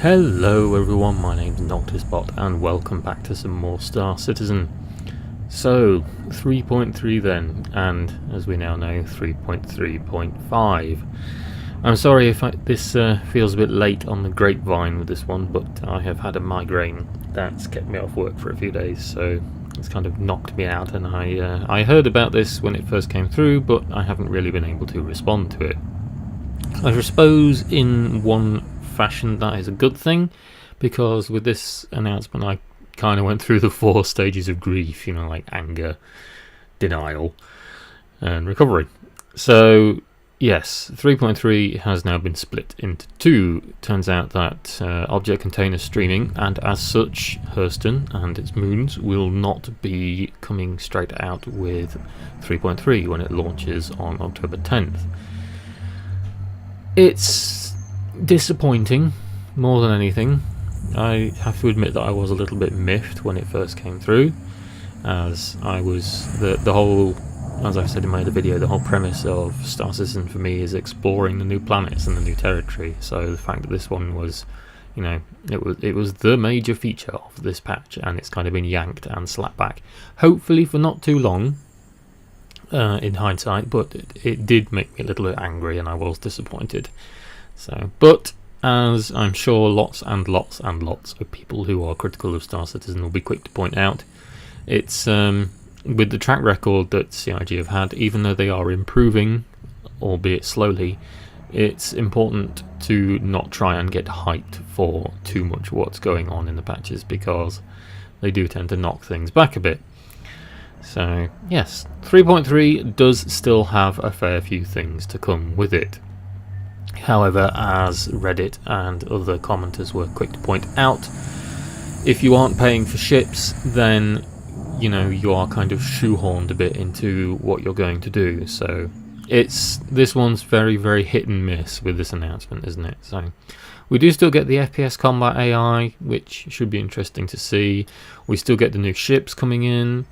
Hello everyone, my name's NoctisBot and welcome back to some more Star Citizen. So, 3.3 then, and as we now know, 3.3.5. I'm sorry if this feels a bit late on the grapevine with this one, but I have had a migraine that's kept me off work for a few days, so it's kind of knocked me out, and I heard about this when it first came through, but I haven't really been able to respond to it. I suppose in one fashion that is a good thing, because with this announcement I kind of went through the 4 stages of grief, like anger, denial and recovery. So yes, 3.3 has now been split into 2. Turns out that object container streaming, and as such Hurston and its moons, will not be coming straight out with 3.3 when it launches on October 10th. It's disappointing more than anything. I have to admit that I was a little bit miffed when it first came through, as I was the whole, as I've said in my other video, the whole premise of Star Citizen for me is exploring the new planets and the new territory. So the fact that this one was, it was the major feature of this patch, and it's kind of been yanked and slapped back, hopefully for not too long. In hindsight, but it did make me a little bit angry, and I was disappointed. So, but as I'm sure lots and lots and lots of people who are critical of Star Citizen will be quick to point out, it's with the track record that CIG have had, even though they are improving, albeit slowly, it's important to not try and get hyped for too much what's going on in the patches, because they do tend to knock things back a bit. So yes, 3.3 does still have a fair few things to come with it. However, as Reddit and other commenters were quick to point out, if you aren't paying for ships, then you are kind of shoehorned a bit into what you're going to do. So this one's very, very hit and miss with this announcement, isn't it? So we do still get the FPS combat AI, which should be interesting to see. We still get the new ships coming in,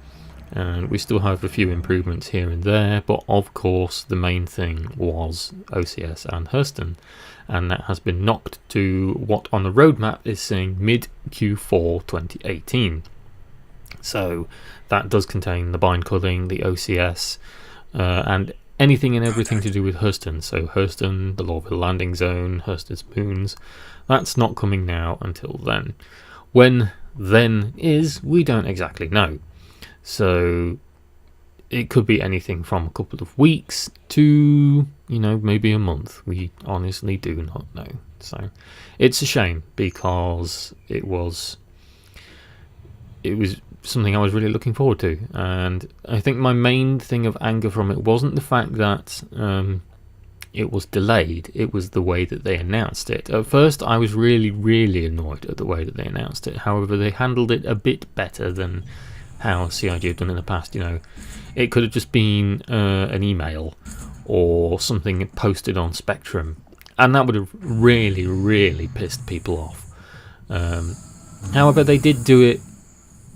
and we still have a few improvements here and there, but of course the main thing was OCS and Hurston, and that has been knocked to what on the roadmap is saying mid Q4 2018. So that does contain the bind culling, the OCS, and anything and everything to do with Hurston. So Hurston, the Lawville landing zone, Hurston's moons, that's not coming now until then. When then is, we don't exactly know. So it could be anything from a couple of weeks to, maybe a month. We honestly do not know. So it's a shame, because it was something I was really looking forward to. And I think my main thing of anger from it wasn't the fact that it was delayed, it was the way that they announced it. At first I was really, really annoyed at the way that they announced it. However, they handled it a bit better than how CIG have done in the past. It could have just been an email or something posted on Spectrum, and that would have really, really pissed people off. However, they did do it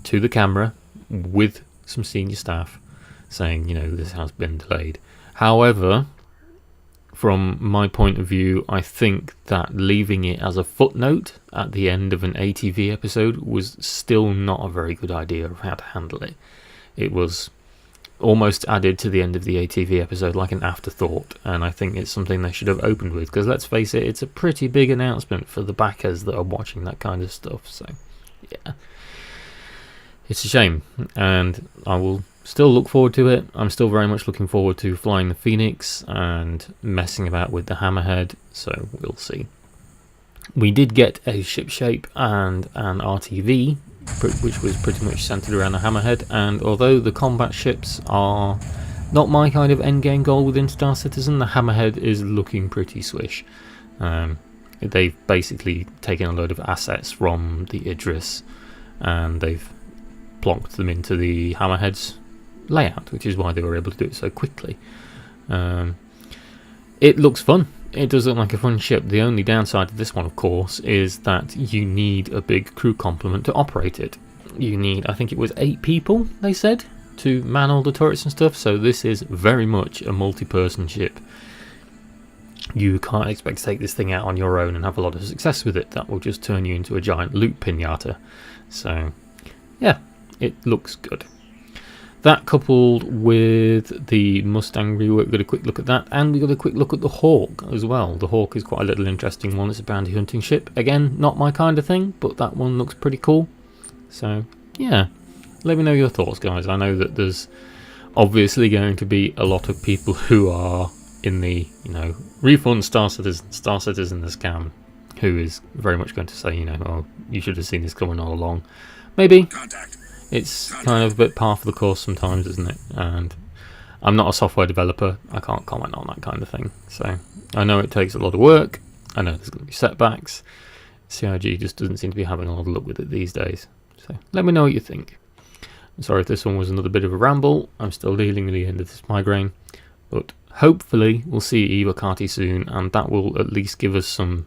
to the camera with some senior staff saying, this has been delayed. However, from my point of view, I think that leaving it as a footnote at the end of an ATV episode was still not a very good idea of how to handle it. It was almost added to the end of the ATV episode like an afterthought, and I think it's something they should have opened with, because let's face it, it's a pretty big announcement for the backers that are watching that kind of stuff. So yeah, it's a shame, and I will still look forward to it. I'm still very much looking forward to flying the Phoenix and messing about with the Hammerhead, so we'll see. We did get a ship shape and an RTV, which was pretty much centered around the Hammerhead, and although the combat ships are not my kind of endgame goal within Star Citizen, the Hammerhead is looking pretty swish. They've basically taken a load of assets from the Idris, and they've plonked them into the Hammerhead's layout, which is why they were able to do it so quickly. It looks fun. It does look like a fun ship. The only downside of this one, of course, is that you need a big crew complement to operate it. You need, I think it was 8 people, they said, to man all the turrets and stuff, so this is very much a multi-person ship. you can't expect to take this thing out on your own and have a lot of success with it. That will just turn you into a giant loot pinata. So yeah, it looks good. That coupled with the Mustang rework, we got a quick look at that, and we got a quick look at the Hawk as well. The Hawk is quite a little interesting one. It's a bounty hunting ship. Again, not my kind of thing, but that one looks pretty cool. So yeah, let me know your thoughts, guys. I know that there's obviously going to be a lot of people who are in the, refund Star Citizen the scam, who is very much going to say, oh, you should have seen this coming all along. Maybe. It's kind of a bit par for the course sometimes, isn't it? And I'm not a software developer. I can't comment on that kind of thing. So I know it takes a lot of work. I know there's going to be setbacks. CIG just doesn't seem to be having a lot of luck with it these days. So let me know what you think. I'm sorry if this one was another bit of a ramble. I'm still dealing with the end of this migraine. But hopefully we'll see EVO Kati soon, and that will at least give us some,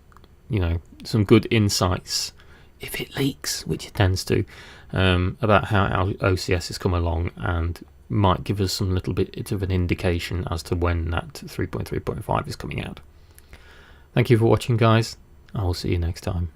some good insights, if it leaks, which it tends to, about how our OCS has come along, and might give us some little bit of an indication as to when that 3.3.5 is coming out. Thank you for watching, guys. I will see you next time.